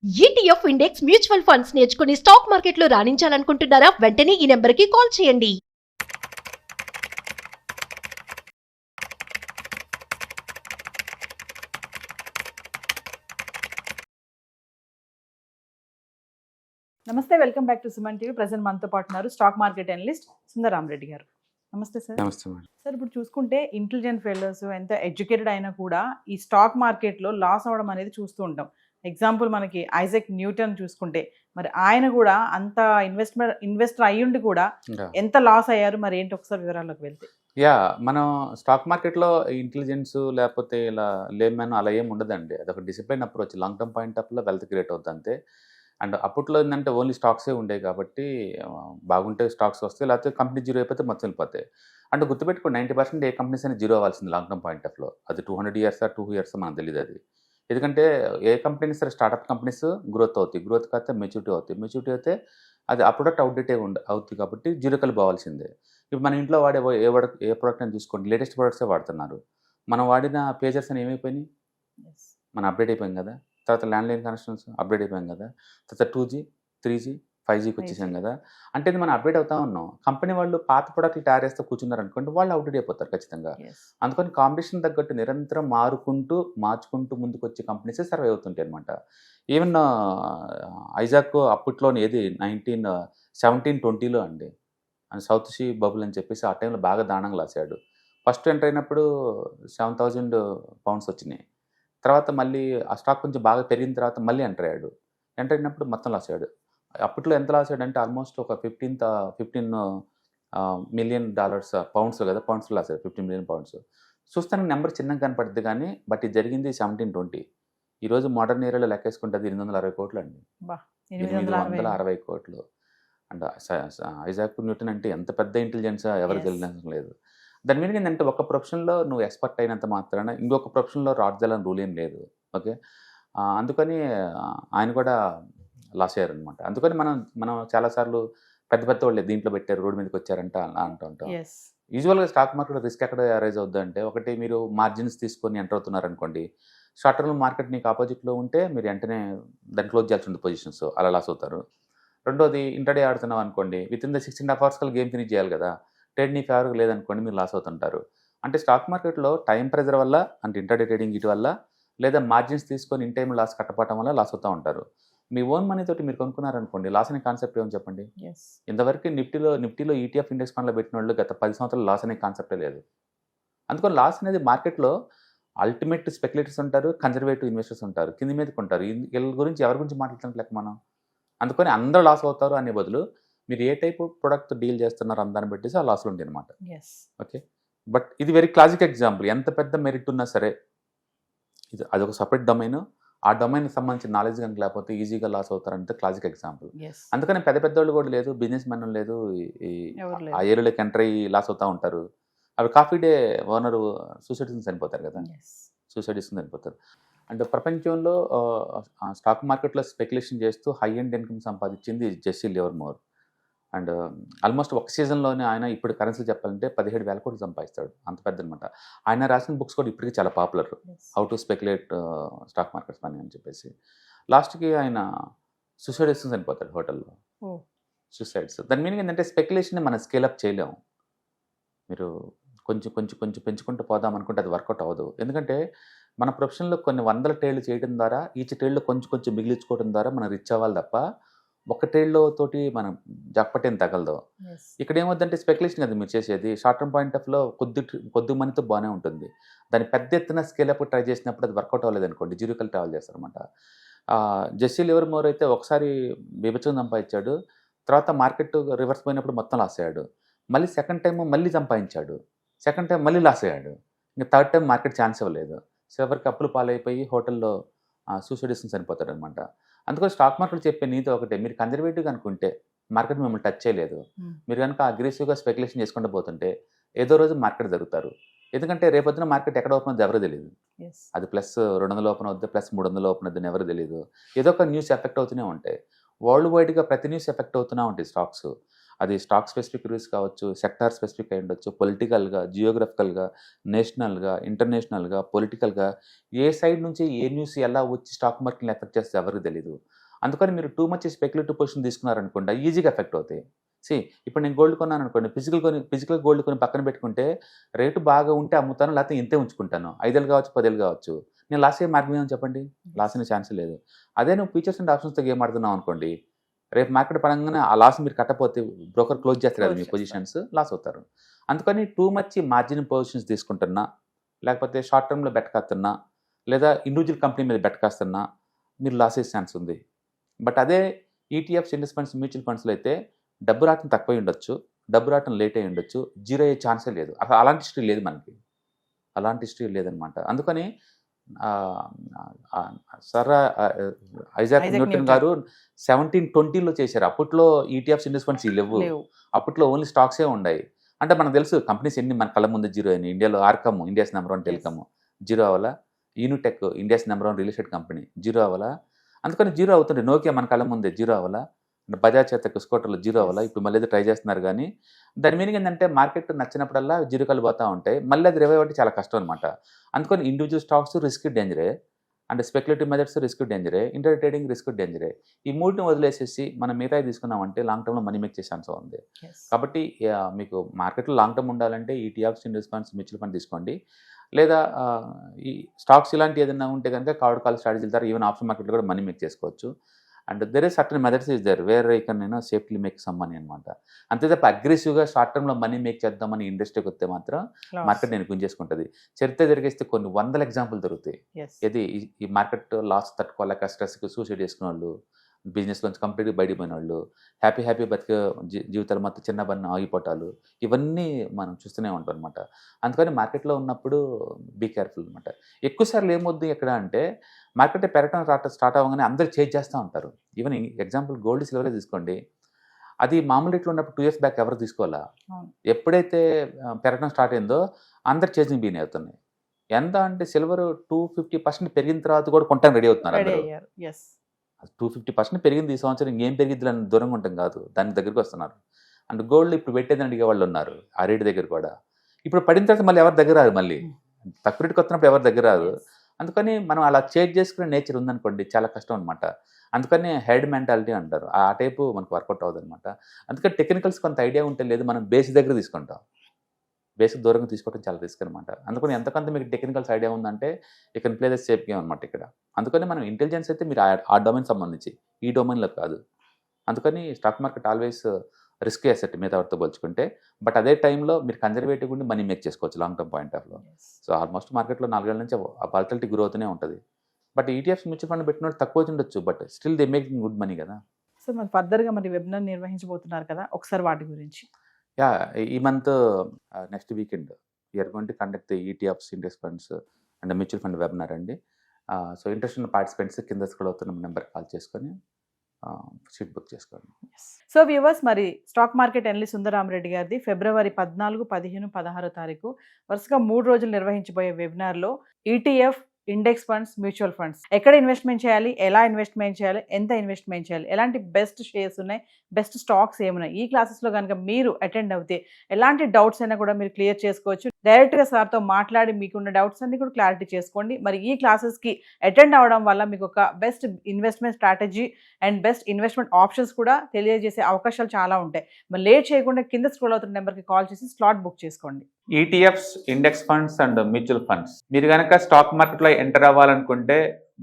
ETF index mutual funds నేర్చుకుని stock మార్కెట్లో రాణించాలనుకుంటున్నారా? వెంటనే ఈ నెంబర్కి కాల్ చేయండి. నమస్తే, welcome back to Suman TV. Present మనతో పాటు ఉన్నారు స్టాక్ మార్కెట్ అనలిస్ట్ సుందరామ్ రెడ్డి గారు. నమస్తే సార్. నమస్తే మేడం. సార్, ఇప్పుడు చూసుకుంటే ఇంటెలిజెంట్ ఫెయిలర్స్ ఎంత ఎడ్యుకేటెడ్ అయినా కూడా ఈ స్టాక్ మార్కెట్లో లాస్ అవ్వడం అనేది చూస్తూ ఉంటాం. ఎగ్జాంపుల్ మనకి ఐజాక్ న్యూటన్ చూసుకుంటే, మరి ఆయన కూడా అంత ఇన్వెస్టర్ అయ్యుండి కూడా ఎంత లాస్ అయ్యారు, మరి ఏంటి ఒకసారి వివరాల్లోకి వెళ్తే? మనం స్టాక్ మార్కెట్లో ఇంటెలిజెన్స్ లేకపోతే ఇలా లేమ్యాన్ అలా ఏమి ఉండదండి. అదొక discipline approach. Long term point ఆఫ్లో వెల్త్ క్రియేట్ అవుతుంది అంతే. అండ్ అప్పట్లో ఏంటంటే ఓన్లీ స్టాక్సే ఉండేవి కాబట్టి బాగుంటే స్టాక్స్ వస్తాయి, లేకపోతే కంపెనీ జీరో అయిపోతే మొత్తం వెళ్ళిపోతాయి. అంటే గుర్తుపెట్టుకోండి, 90% ఏ కంపెనీస్ అయినా జీరో అవ్వాల్సింది లాంగ్ టర్మ్ పాయింట్ ఆఫ్లో. అది 200 years 2 years మనకు తెలియదు అది. ఎందుకంటే ఏ కంపెనీ సరే స్టార్టప్ కంపెనీస్ గ్రోత్ అవుతాయి, గ్రోత్ కాకపోతే మెచ్యూరిటీ అవుతాయి, మెచ్యూరిటీ అయితే అది ఆ ప్రొడక్ట్ అవుట్డేట్ అవుతుంది కాబట్టి జీరో కలిపి పోవాల్సిందే. ఇప్పుడు మన ఇంట్లో వాడే ఏ ప్రోడక్ట్ అని తీసుకోండి, లేటెస్ట్ ప్రోడక్ట్సే వాడుతున్నారు. మనం వాడిన పేజర్స్ అని ఏమైపోయినాయి, మనం అప్డేట్ అయిపోయాం కదా. తర్వాత ల్యాండ్లైన్ కనెక్షన్స్ అప్డేట్ అయిపోయాం కదా. తర్వాత 2G 3G 5Gకి వచ్చేసాం కదా. అంటే ఇది మనం అప్డేట్ అవుతా ఉన్నాం. కంపెనీ వాళ్ళు పాత ప్రోడక్ట్లు తయారు చేస్తూ కూర్చున్నారు అనుకోండి, వాళ్ళు అవుట్డేట్ అయిపోతారు ఖచ్చితంగా. అందుకని కాంపిటీషన్ తగ్గట్టు నిరంతరం మార్చుకుంటూ ముందుకు వచ్చే కంపెనీసే సర్వైవ్ అవుతుంటాయి అనమాట. ఈవెన్ ఐజాక్ అప్పట్లోనే ఏది 1917-20లో అండి, సౌత్ సీ బబుల్ అని చెప్పేసి ఆ టైంలో బాగా దారుణంగా లాసాడు. ఫస్ట్ ఎంటర్ అయినప్పుడు 7,000 pounds వచ్చినాయి. తర్వాత మళ్ళీ ఆ స్టాక్ కొంచెం బాగా పెరిగిన తర్వాత మళ్ళీ ఎంటర్ అయ్యాడు. ఎంటర్ అయినప్పుడు మొత్తం లాస్ అయ్యాడు. అప్పట్లో ఎంత లాస్ అయ్యాడు అంటే ఆల్మోస్ట్ ఒక 15 million పౌండ్స్ కదా, పౌండ్స్లో లాస్ అయ్యాడు. 15 million pounds. చూస్తానికి నెంబర్ చిన్నగా కనపడుతుంది కానీ బట్ ఇది జరిగింది 1720. ఈరోజు మోడర్న్ ఏరియాలో లెక్కేసుకుంటే అది 860 కోట్లు అండి. 860 కోట్లు. అండ్ ఐజాక్ న్యూటన్ అంటే ఎంత పెద్ద ఇంటెలిజెన్స్ ఎవరికి తెలియడం లేదు. దాని మీద ఏంటంటే ఒక ప్రొఫెషన్లో నువ్వు ఎక్స్పర్ట్ అయినంత మాత్రాన ఇంకొక ప్రొఫెషన్లో రాజాలని రూల్ ఏం లేదు. ఓకే, అందుకని ఆయన కూడా లాస్ అయ్యారనమాట. అందుకని మనం చాలాసార్లు పెద్ద వాళ్ళు దీంట్లో పెట్టారు, రోడ్డు మీదకి వచ్చారంట అలా అంటుంటాం. యూజువల్గా స్టాక్ మార్కెట్లో రిస్క్ ఎక్కడ అరైజ్ అవుద్ది అంటే, ఒకటి మీరు మార్జిన్స్ తీసుకొని ఎంటర్ అవుతున్నారు అనుకోండి, షార్ట్ టర్మ్ మార్కెట్ నీకు ఆపోజిట్లో ఉంటే మీరు వెంటనే దాన్ని క్లోజ్ చేయాల్సి ఉంటుంది పొజిషన్స్, అలా లాస్ అవుతారు. రెండోది ఇంటర్డే ఆడుతున్నాం అనుకోండి, విత్ ఇన్ ద 6.5 hours కల్లా గేమ్ ఫినిష్ చేయాలి కదా. ట్రేడ్ నీ ఫేవర్గా లేదనుకోండి, మీరు లాస్ అవుతుంటారు. అంటే స్టాక్ మార్కెట్లో టైం ప్రెజర్ వల్ల, అంటే ఇంటర్డే ట్రేడింగ్ ఇటు వల్ల, లేదా మార్జిన్స్ తీసుకొని ఇన్ టైం లాస్ కట్టపడటం వల్ల లాస్ అవుతూ ఉంటారు. మీ ఓన్ మనీ తోటి మీరు కొనుక్కున్నారనుకోండి, లాస్ అనే కాన్సెప్ట్ ఏమని చెప్పండి. ఇంతవరకు నిఫ్టీలో ఈటీఎఫ్ ఇండెక్స్ ఫండ్లో పెట్టిన వాళ్ళు గత 10 సంవత్సరాలు లాస్ అనే కాన్సెప్టే లేదు. అందుకని లాస్ అనేది మార్కెట్లో అల్టిమేట్ స్పెక్యులేటర్స్ ఉంటారు, కన్జర్వేటివ్ ఇన్వెస్టర్స్ ఉంటారు, కింది మీదకి ఉంటారు. వీళ్ళ గురించి ఎవరి గురించి మాట్లాడుతున్నట్టు లెక్క మనం. అందుకని అందరూ లాస్ అవుతారు అనే బదులు మీరు ఏ టైప్ ప్రొడక్ట్ డీల్ చేస్తున్నారు అందాన్ని పెట్టేసి ఆ లాస్లు ఉంటాయి అనమాట. ఓకే, బట్ ఇది వెరీ క్లాసిక్ ఎగ్జాంపుల్. ఎంత పెద్ద మెరిట్ ఉన్నా సరే ఇది అదొక సపరేట్ డొమైన్. ఆ డొమైన్కి సంబంధించిన నాలెడ్జ్ కనుక లేకపోతే ఈజీగా లాస్ అవుతారంటే క్లాసిక్ ఎగ్జాంపుల్. అందుకని పెద్ద వాళ్ళు కూడా లేదు, బిజినెస్ మెన్ లేదు, ఆ ఏరియాలోకి ఎంటర్ అయ్యి లాస్ అవుతూ ఉంటారు. అవి కాఫీ డే ఓనరు సూసైడ్ చనిపోతారు కదా, సూసైడ్ చనిపోతారు. అండ్ ప్రపంచంలో స్టాక్ మార్కెట్లో స్పెక్యులేషన్ చేస్తూ హై ఎండ్ ఇన్కమ్ సంపాదించింది జెస్సీ లివర్మోర్. అండ్ ఆల్మోస్ట్ ఒక సీజన్లోనే ఆయన ఇప్పుడు కరెన్సీ చెప్పాలంటే 17,000 కోట్లు సంపాదిస్తాడు, అంత పెద్ద అనమాట. ఆయన రాసిన బుక్స్ కూడా ఇప్పటికీ చాలా popular, how to speculate stock markets money అని చెప్పేసి. లాస్ట్కి ఆయన సూసైడ్ చనిపోతాడు హోటల్లో, సూసైడ్స్. దాని మీనింగ్ ఏంటంటే స్పెక్యులేషన్ మనం స్కేలప్ చేయలేము. మీరు కొంచెం పెంచుకుంటూ పోదాం అనుకుంటే అది వర్కౌట్ అవ్వదు. ఎందుకంటే మన ప్రొఫెషన్లో కొన్ని వందల ట్రేడ్లు చేయడం ద్వారా, ఈచ్ ట్రేడ్లో కొంచెం మిగిలించుకోవడం ద్వారా మనం రిచ్ అవ్వాలి తప్ప ఒక ట్రేడ్లో తోటి మనం జాక్పాట్ ఏం తగలదు. ఇక్కడ ఏమవుతుందంటే స్పెక్యులేషన్ కదా మీరు చేసేది. షార్ట్ టర్మ్ పాయింట్ ఆఫ్లో కొద్ది మనీతో బాగానే ఉంటుంది. దాన్ని పెద్ద ఎత్తున స్కేలప్ ట్రై చేసినప్పుడు అది వర్కౌట్ అవ్వలేదు అనుకోండి, జీరోకల్ ట్రావెల్ చేస్తారనమాట. జెస్సీ లివర్మోర్ అయితే ఒకసారి బీభత్సం సంపాదించాడు, తర్వాత మార్కెట్ రివర్స్ పోయినప్పుడు మొత్తం లాస్ అయ్యాడు. మళ్ళీ సెకండ్ టైం మళ్ళీ సంపాదించాడు, సెకండ్ టైం మళ్ళీ లాస్ అయ్యాడు. ఇంకా థర్డ్ టైం మార్కెట్ ఛాన్స్ ఇవ్వలేదు. చివరికి అప్పులు పాలైపోయి హోటల్లో సూసైడేషన్ చనిపోతాడు అనమాట. అందుకని స్టాక్ మార్కెట్ చెప్పే నీతి ఒకటే, మీరు కన్జర్వేటివ్గా అనుకుంటే మార్కెట్ మిమ్మల్ని టచ్ చేయలేదు. మీరు కనుక అగ్రెసివ్గా స్పెక్యులేషన్ చేసుకుంటూ పోతుంటే ఏదో రోజు మార్కెట్ జరుగుతారు. ఎందుకంటే రేపొద్దున మార్కెట్ ఎక్కడ ఓపెన్ అవుతుంది ఎవరు తెలియదు. అది +200 ఓపెన్ అవుతుంది, +300 ఓపెన్ అవుతుంది ఎవరు తెలియదు. ఏదో ఒక న్యూస్ ఎఫెక్ట్ అవుతూనే ఉంటాయి. వరల్డ్ వైడ్గా ప్రతి న్యూస్ ఎఫెక్ట్ అవుతూనే ఉంటాయి స్టాక్స్. అది స్టాక్ స్పెసిఫిక్ రిస్క్ కావచ్చు, సెక్టార్ స్పెసిఫిక్ అయి ఉండొచ్చు, పొలిటికల్‌గా, జియోగ్రఫికల్‌గా, నేషనల్‌గా, ఇంటర్నేషనల్‌గా, పొలిటికల్‌గా ఏ సైడ్ నుంచి ఏ న్యూస్ ఎలా వచ్చి స్టాక్ మార్కెట్‌ని ఎఫెక్ట్ చేస్తే ఎవరికీ తెలీదు. అందుకని మీరు టూ మచ్ స్పెక్యులేటివ్ పొజిషన్ తీసుకున్నారనుకోండి ఈజీగా ఎఫెక్ట్ అవుతాయి. ఇప్పుడు నేను గోల్డ్ కొన్నాననుకోండి, ఫిజికల్ గోల్డ్ కొని పక్కన పెట్టుకుంటే రేటు బాగా ఉంటే అమ్ముతాను, లేకపోతే ఇంతే ఉంచుకుంటాను. 5 ఏళ్ళు కావచ్చు, 10 ఏళ్ళు కావచ్చు. నేను లాస్ అయ్యే మార్గం ఏమని చెప్పండి? లాస్ అయ్యే ఛాన్సే లేదు. అదే నువ్వు ఫ్యూచర్స్ అండ్ ఆప్షన్స్‌తో గేమ్ ఆడుతున్నావు అనుకోండి, రేపు మార్కెట్ పరంగానే ఆ లాస్ మీరు కట్టకపోతే బ్రోకర్ క్లోజ్ చేస్తారు కదా మీ పొజిషన్స్, లాస్ అవుతారు. అందుకని టూ మచ్ మార్జిన్ పొజిషన్స్ తీసుకుంటున్నా, లేకపోతే షార్ట్ టర్మ్‌లో బెట్ కాస్తున్నా, లేదా ఇండివిజువల్ కంపెనీ మీద బెట్ కాస్తున్నా మీరు లాస్ అయ్యే ఛాన్స్ ఉంది. బట్ అదే ఈటీఎఫ్స్, ఇండెక్స్ ఫండ్స్, మ్యూచువల్ ఫండ్స్‌లో అయితే డబ్బు రావటం తక్కువై ఉండొచ్చు, డబ్బు రావటం లేట్ అయ్యి ఉండొచ్చు, జీరో అయ్యే ఛాన్సే లేదు. అసలు అలాంటి హిస్టరీ లేదు మనకి. అలాంటి హిస్టరీ లేదనమాట. అందుకని ఆహ్, ఆహ్, సర్ ఐజాక్ న్యూటన్ గారు 1720లో చేశారు. అప్పట్లో ఈటీఎఫ్స్, ఇండెక్స్ ఫండ్స్ లేవు. లేవు. అప్పట్లో ఓన్లీ స్టాక్సే ఉన్నాయి. అంటే మనకు తెలుసు కంపెనీస్ ఎన్ని మన కళ్ళ ముందు జీరో అయినాయి. ఇండియాలో RCom, India's number 1 telecom zero అవ్వాలా? Unitech, India's number 1 real estate company zero అవ్వాలా? అందుకని జీరో అవుతుంది. నోకియా మన కళ్ళ ముందే జీరో అవ్వాలా? బజాజ్ చేతకు స్కూటర్లు జీరో అవ్వాలా? ఇప్పుడు మళ్ళీ ఏదో ట్రై చేస్తున్నారు కానీ దాని మీనింగ్ ఏంటంటే మార్కెట్ నచ్చినప్పుడల్లా జీరోకాలు పోతూ ఉంటాయి. మళ్ళీ అది రివైవ్ అంటే చాలా కష్టం అనమాట. అందుకని ఇండివిజువల్ స్టాక్స్ రిస్క్ డేంజరే, అండ్ స్పెక్యులేటివ్ మెథడ్స్ రిస్క్ డేంజరే, ఇంటర్ ట్రేడింగ్ రిస్క్ డేంజరే. ఈ మూటిని వదిలేసేసి మనం మిగతాయి తీసుకున్నామంటే లాంగ్ టర్మ్లో మనీ మేక్ చేసే ఛాన్స్ ఉంది. కాబట్టి మీకు మార్కెట్లో లాంగ్ టర్మ్ ఉండాలంటే ETFs, index funds, mutual fund తీసుకోండి. లేదా ఈ స్టాక్స్ ఇలాంటి ఏదైనా ఉంటే కనుక కవర్డ్ కాల్ స్ట్రాటజీల ద్వారా ఈవెన్ ఆప్షన్ మార్కెట్లో కూడా మనీ మేక్ చేసుకోవచ్చు. And there is certain methods is there where I can safely make some money అనమాట. అంతే తప్ప అగ్రెసివ్గా షార్ట్ టర్మ్లో మనీ మేక్ చేద్దామని ఇండస్ట్రీకి వస్తే మాత్రం మార్కెట్ నేను గుంజేసుకుంటుంది. చరిత్ర జరిగేస్తే కొన్ని వందల ఎగ్జాంపుల్ దొరుకుతాయి. ఇది ఈ మార్కెట్ లాస్ తట్టుకోలేక స్ట్రెస్కి సూసైడ్ చేసుకున్న వాళ్ళు, బిజినెస్లోంచి కంప్లీట్గా బయటికి పోయిన వాళ్ళు, హ్యాపీ బతికే జీవితాలు మొత్తం చిన్న బన్న ఆగిపోవటాలు, ఇవన్నీ మనం చూస్తూనే ఉంటాం అనమాట. అందుకని మార్కెట్లో ఉన్నప్పుడు బీ కేర్ఫుల్ అనమాట. ఎక్కువసార్లు ఏమవుద్ది ఎక్కడ అంటే మార్కెట్ పెరగడం స్టార్ట్ అవ్వగానే అందరూ చేంజ్ చేస్తూ ఉంటారు. ఈవెన్ ఎగ్జాంపుల్ గోల్డ్, సిల్వరే తీసుకోండి. అది మామూలు రేట్లో ఉన్నప్పుడు 2 years బ్యాక్ ఎవరు తీసుకోవాలా? ఎప్పుడైతే పెరగడం స్టార్ట్ అయిందో అందరు చేంజింగ్ బీన్ అవుతున్నాయి. ఎంత అంటే సిల్వర్ 250% పెరిగిన తర్వాత కూడా కొనడానికి రెడీ అవుతున్నారు అందరూ. 250% పెరిగింది ఈ సంవత్సరం, ఇంకేం పెరిగిద్ది అని దూరంగా ఉంటాం కాదు, దాని దగ్గరికి వస్తున్నారు. అండ్ గోల్డ్ ఇప్పుడు పెట్టేదని అడిగే వాళ్ళు ఉన్నారు ఆ రేటు దగ్గర కూడా. ఇప్పుడు పడిన తర్వాత మళ్ళీ ఎవరి దగ్గర రాదు, మళ్ళీ తక్కువ రేటుకి వస్తున్నప్పుడు ఎవరి దగ్గర రాదు. అందుకని మనం అలా చేంజ్ చేసుకునే నేచర్ ఉందనుకోండి చాలా కష్టం అనమాట. అందుకని హెడ్ మెంటాలిటీ అంటారు, ఆ టైపు మనకు వర్కౌట్ అవ్వదు అనమాట. అందుకని టెక్నికల్స్ కొంత ఐడియా ఉంటే లేదు, మనం బేస్ దగ్గర తీసుకుంటాం. బేసిక్ దూరంగా తీసుకోవడం చాలా రిస్క్ అనమాట. అందుకని ఎంతకంత మీకు టెక్నికల్స్ ఐడియా ఉందంటే you can play the safe game అనమాట ఇక్కడ. అందుకని మనం ఇంటెలిజెన్స్ అయితే మీరు ఆ డొమైన్ సంబంధించి, ఈ డొమైన్లో కాదు. అందుకని stock market always risk asset మిగతా వాటితో పోల్చుకుంటే. బట్ అదే టైంలో మీరు కన్జర్వేటివ్ ఉండి మనీ మేక్ చేసుకోవచ్చు లాంగ్ టర్మ్ పాయింట్ ఆఫ్లో. సో ఆల్మోస్ట్ మార్కెట్లో 4 ఏళ్ళ నుంచి ఆ వాలటిలిటీ గ్రో అవుతూనే ఉంటుంది. బట్ ఈటీఎఫ్స్, మ్యూచువల్ ఫండ్ పెట్టినట్టు తక్కువ ఉండొచ్చు, but still they making good money కదా. సో మరి ఫర్దర్గా మరి వెబినార్ నిర్వహించబోతున్నారు కదా, ఒకసారి వాటి గురించి. యా, ఈ month next weekend we are going to conduct the ETFs, index funds and mutual fund webinar అండి. సో ఇంట్రెస్ట్ ఉన్న పార్టిసిపెంట్స్ కింద స్క్రోల్ అవుతున్న నెంబర్ కాల్ చేసుకొని సీట్ బుక్ చేసుకోండి. సో వ్యూవర్స్, మరి స్టాక్ మార్కెట్ ఎనలిస్ట్ సుందరరామరెడ్డి గారిది February 14, 15, 16 వరుసగా 3 రోజులు నిర్వహించబోయే వెబినార్లో ETF, index funds, mutual funds ఎక్కడ ఇన్వెస్ట్మెంట్ చేయాలి, ఎలా ఇన్వెస్ట్మెంట్ చేయాలి, ఎంత ఇన్వెస్ట్మెంట్ చేయాలి, ఎలాంటి బెస్ట్ షేర్స్ ఉన్నాయి, బెస్ట్ స్టాక్స్ ఏమున్నాయి, ఈ క్లాసెస్లో కనుక మీరు అటెండ్ అవుతే ఎలాంటి డౌట్స్ అయినా కూడా మీరు క్లియర్ చేసుకోవచ్చు. డైరెక్ట్గా సార్తో మాట్లాడి మీకున్న డౌట్స్ అన్ని కూడా క్లారిటీ చేసుకోండి. మరి ఈ క్లాసెస్కి అటెండ్ అవ్వడం వల్ల మీకు ఒక best investment strategy and best investment options కూడా తెలియజేసే అవకాశాలు చాలా ఉంటాయి. మరి లేట్ చేయకుండా కింద స్క్రోల్ అవుతున్న నెంబర్కి కాల్ చేసి స్లాట్ బుక్ చేసుకోండి. ETFs, index funds and mutual funds మీరు కనుక స్టాక్ మార్కెట్లో ఎంటర్ అవ్వాలనుకుంటే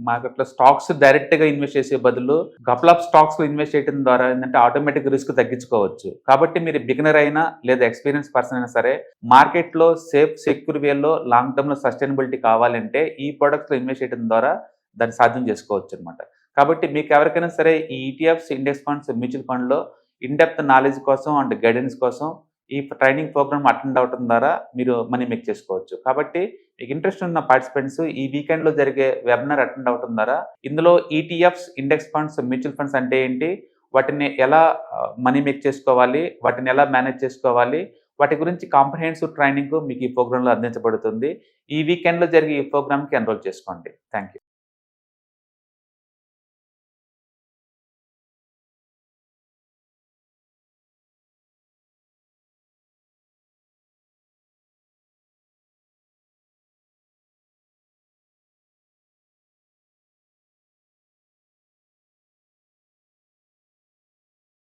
మార్కెట్లో స్టాక్స్ డైరెక్ట్గా ఇన్వెస్ట్ చేసే బదులు కపుల్ ఆఫ్ స్టాక్స్ ఇన్వెస్ట్ చేయడం ద్వారా ఏంటంటే ఆటోమేటిక్ రిస్క్ తగ్గించుకోవచ్చు. కాబట్టి మీరు బిగినర్ అయినా లేదా ఎక్స్పీరియన్స్ పర్సన్ అయినా సరే మార్కెట్లో సేఫ్, సెక్యూర్ వేలో లాంగ్ టర్మ్లో సస్టైనబిలిటీ కావాలంటే ఈ ప్రొడక్ట్స్లో ఇన్వెస్ట్ చేయడం ద్వారా దాన్ని సాధ్యం చేసుకోవచ్చు అనమాట. కాబట్టి మీకు ఎవరికైనా సరే ఈ ఈటీఎఫ్స్, ఇండెక్స్ ఫండ్స్, మ్యూచువల్ ఫండ్లో ఇన్డెప్త్ నాలెడ్జ్ కోసం అండ్ గైడెన్స్ కోసం ఈ ట్రైనింగ్ ప్రోగ్రామ్ అటెండ్ అవడం ద్వారా మీరు మనీ మేక్ చేసుకోవచ్చు. కాబట్టి మీకు ఇంట్రెస్ట్ ఉన్న పార్టిసిపెంట్స్ ఈ వీకెండ్లో జరిగే వెబినార్ అటెండ్ అవడం ద్వారా ఇందులో ETFs, index funds, mutual funds అంటే ఏంటి, వాటిని ఎలా మనీ మేక్ చేసుకోవాలి, వాటిని ఎలా మేనేజ్ చేసుకోవాలి, వాటి గురించి కాంప్రహెన్సివ్ ట్రైనింగ్ మీకు ఈ ప్రోగ్రాంలో అందించబడుతుంది. ఈ వీకెండ్లో జరిగే ఈ ప్రోగ్రామ్కి ఎన్రోల్ చేసుకోండి. Thank you.